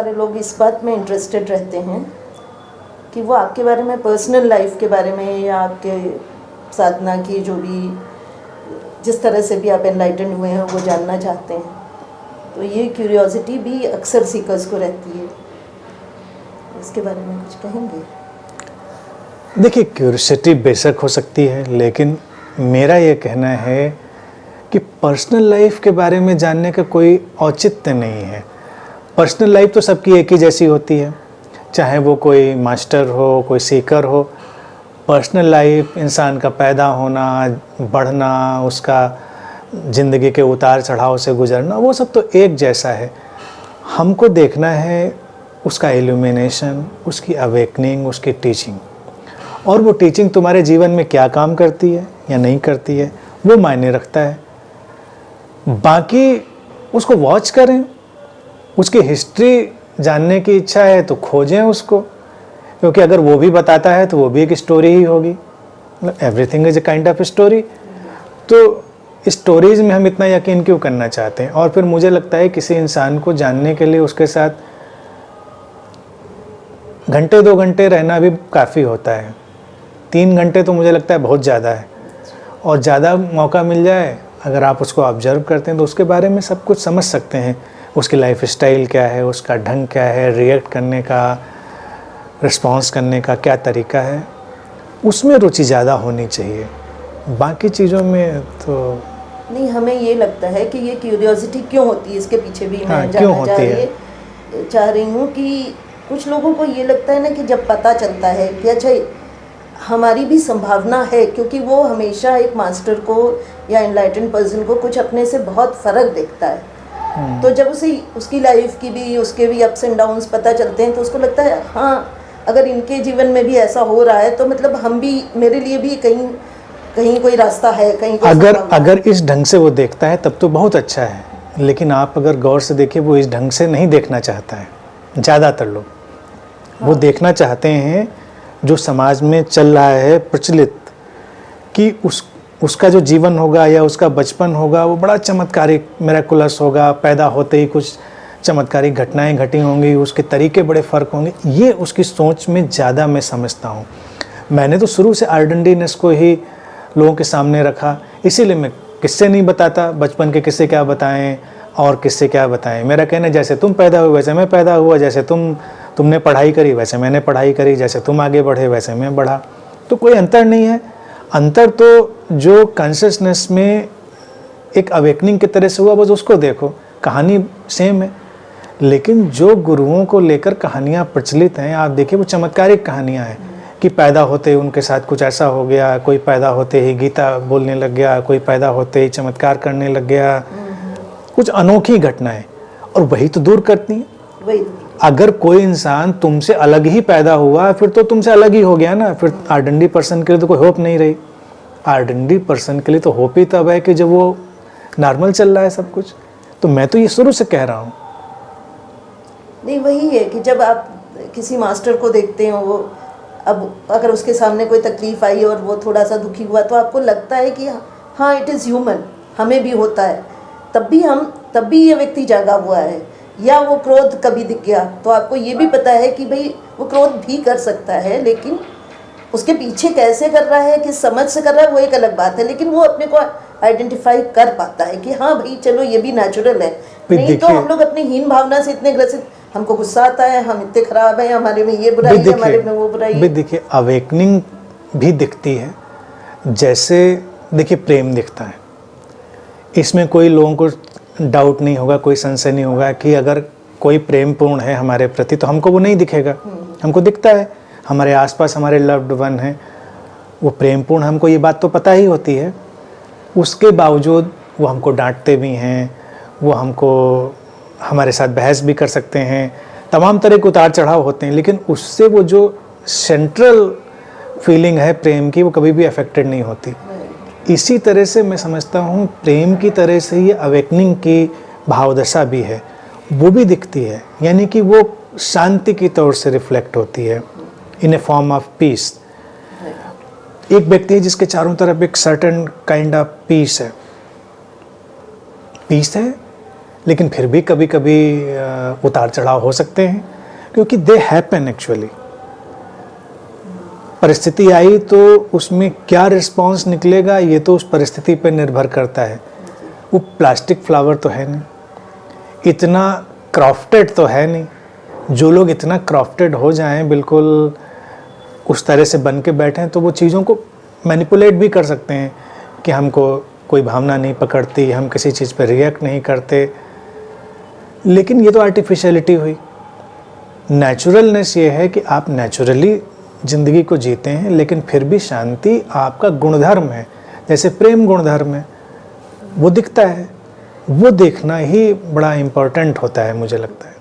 सारे लोग इस बात में इंटरेस्टेड रहते हैं कि वो आपके बारे में, पर्सनल लाइफ के बारे में, या आपके साधना की जो भी, जिस तरह से भी आप एनलाइटेंड हुए हैं, वो जानना चाहते हैं। तो ये क्यूरियोसिटी भी अक्सर सीकर्स को रहती है। इसके बारे में कुछ कहेंगे? देखिए, क्यूरियोसिटी बेशक हो सकती है, लेकिन मेरा ये कहना है कि पर्सनल लाइफ के बारे में जानने का कोई औचित्य नहीं है। पर्सनल लाइफ तो सबकी एक ही जैसी होती है, चाहे वो कोई मास्टर हो, कोई सीकर हो। पर्सनल लाइफ इंसान का पैदा होना, बढ़ना, उसका ज़िंदगी के उतार चढ़ाव से गुजरना, वो सब तो एक जैसा है। हमको देखना है उसका इल्यूमिनेशन, उसकी अवेकनिंग, उसकी टीचिंग। और वो टीचिंग तुम्हारे जीवन में क्या काम करती है या नहीं करती है, वो मायने रखता है। बाकी उसको वॉच करें, उसकी हिस्ट्री जानने की इच्छा है तो खोजें उसको, क्योंकि अगर वो भी बताता है तो वो भी एक स्टोरी ही होगी। मतलब everything is a kind of story. तो स्टोरीज में हम इतना यकीन क्यों करना चाहते हैं? और फिर मुझे लगता है किसी इंसान को जानने के लिए उसके साथ घंटे 2 घंटे रहना भी काफ़ी होता है। 3 घंटे तो मुझे लगता है बहुत ज़्यादा है। और ज़्यादा मौका मिल जाए, अगर आप उसको ऑब्जर्व करते हैं तो उसके बारे में सब कुछ समझ सकते हैं। उसकी लाइफ स्टाइल क्या है, उसका ढंग क्या है, रिएक्ट करने का, रिस्पॉन्स करने का क्या तरीका है, उसमें रुचि ज़्यादा होनी चाहिए। बाकी चीज़ों में तो नहीं, हमें ये लगता है कि ये क्यूरियोसिटी क्यों होती है, इसके पीछे भी मैं क्यों जानना चाह रही हूँ कि कुछ लोगों को ये लगता है ना कि जब पता चलता है कि अच्छा हमारी भी संभावना है, क्योंकि वो हमेशा एक मास्टर को या एनलाइटेंड पर्सन को कुछ अपने से बहुत फ़र्क देखता है। तो जब उसे उसकी लाइफ की भी, उसके भी अप्स एंड डाउन्स पता चलते हैं तो उसको लगता है हाँ, अगर इनके जीवन में भी ऐसा हो रहा है तो मतलब हम भी, मेरे लिए भी कहीं कहीं कोई रास्ता है, कहीं अगर इस ढंग से वो देखता है तब तो बहुत अच्छा है। लेकिन आप अगर गौर से देखिए, वो इस ढंग से नहीं देखना चाहता है। ज़्यादातर लोग वो देखना चाहते हैं जो समाज में चल रहा है प्रचलित, कि उसका जो जीवन होगा या उसका बचपन होगा वो बड़ा चमत्कारिक, मिरेकुलस होगा, पैदा होते ही कुछ चमत्कारिक घटनाएं घटी होंगी, उसके तरीके बड़े फ़र्क होंगे। ये उसकी सोच में ज़्यादा मैं समझता हूँ। मैंने तो शुरू से आर्डेंडीनेस को ही लोगों के सामने रखा, इसीलिए मैं किस्से नहीं बताता। बचपन के किस्से क्या बताएं और किस्से क्या बताएं। मेरा कहना है जैसे तुम पैदा हुए वैसे मैं पैदा हुआ, जैसे तुमने पढ़ाई करी वैसे मैंने पढ़ाई करी, जैसे तुम आगे बढ़े वैसे मैं बढ़ा। तो कोई अंतर नहीं है। अंतर तो जो कॉन्शियसनेस में एक अवेकनिंग की तरह से हुआ, बस उसको देखो। कहानी सेम है, लेकिन जो गुरुओं को लेकर कहानियाँ प्रचलित हैं, आप देखिए वो चमत्कारिक कहानियाँ हैं कि पैदा होते ही उनके साथ कुछ ऐसा हो गया, कोई पैदा होते ही गीता बोलने लग गया, कोई पैदा होते ही चमत्कार करने लग गया। कुछ अनोखी घटनाएं, और वही तो दूर करती हैं। अगर कोई इंसान तुमसे अलग ही पैदा हुआ, फिर तो तुमसे अलग ही हो गया ना। फिर आर्डेंडी पर्सन के लिए तो कोई होप नहीं रही। आर्डेंडी पर्सन के लिए तो होप ही तब है कि जब वो नॉर्मल चल रहा है सब कुछ। तो मैं तो ये शुरू से कह रहा हूँ। नहीं, वही है कि जब आप किसी मास्टर को देखते हो, वो अब अगर उसके सामने कोई तकलीफ आई और वो थोड़ा सा दुखी हुआ, तो आपको लगता है कि हाँ, इट इज़ ह्यूमन, हमें भी होता है। तब भी ये व्यक्ति जागा हुआ है। या वो क्रोध कभी दिख गया तो आपको ये भी पता है कि भाई वो क्रोध भी कर सकता है, लेकिन उसके पीछे कैसे कर रहा है, किस समझ से कर रहा है, वो एक अलग बात है। लेकिन वो अपने को आइडेंटिफाई कर पाता है कि हाँ भाई चलो ये भी नेचुरल है। नहीं तो हम लोग अपनी हीन भावना से इतने ग्रसित, हमको गुस्सा आता है, हम इतने खराब हैं, हमारे में ये बुराई है, हमारे में वो बुराई है। देखिए, अवेकनिंग भी दिखती है। जैसे देखिए प्रेम दिखता है, इसमें कोई लोगों को डाउट नहीं होगा, कोई संशय नहीं होगा कि अगर कोई प्रेम पूर्ण है हमारे प्रति तो हमको वो नहीं दिखेगा। हमको दिखता है, हमारे आसपास हमारे लव्ड वन हैं, वो प्रेम पूर्ण, हमको ये बात तो पता ही होती है। उसके बावजूद वो हमको डांटते भी हैं, वो हमको हमारे साथ बहस भी कर सकते हैं, तमाम तरह के उतार चढ़ाव होते हैं, लेकिन उससे वो जो सेंट्रल फीलिंग है प्रेम की, वो कभी भी अफेक्टेड नहीं होती। इसी तरह से मैं समझता हूँ प्रेम की तरह से ये अवेकनिंग की भावदशा भी है, वो भी दिखती है। यानी कि वो शांति की तौर से रिफ्लेक्ट होती है इन ए फॉर्म ऑफ पीस। एक व्यक्ति है जिसके चारों तरफ एक सर्टेन काइंड ऑफ पीस है, लेकिन फिर भी कभी कभी उतार चढ़ाव हो सकते हैं, क्योंकि दे हैपन एक्चुअली। परिस्थिति आई तो उसमें क्या रिस्पॉन्स निकलेगा ये तो उस परिस्थिति पर निर्भर करता है। वो प्लास्टिक फ्लावर तो है नहीं, इतना क्राफ्टेड तो है नहीं। जो लोग इतना क्राफ्टेड हो जाएं, बिल्कुल उस तरह से बन के बैठें, तो वो चीज़ों को मैनिपुलेट भी कर सकते हैं कि हमको कोई भावना नहीं पकड़ती, हम किसी चीज़ पर रिएक्ट नहीं करते। लेकिन ये तो आर्टिफिशियलिटी हुई। नेचुरलनेस ये है कि आप नेचुरली ज़िंदगी को जीते हैं, लेकिन फिर भी शांति आपका गुणधर्म है, जैसे प्रेम गुणधर्म है, वो दिखता है। वो देखना ही बड़ा इम्पोर्टेंट होता है, मुझे लगता है।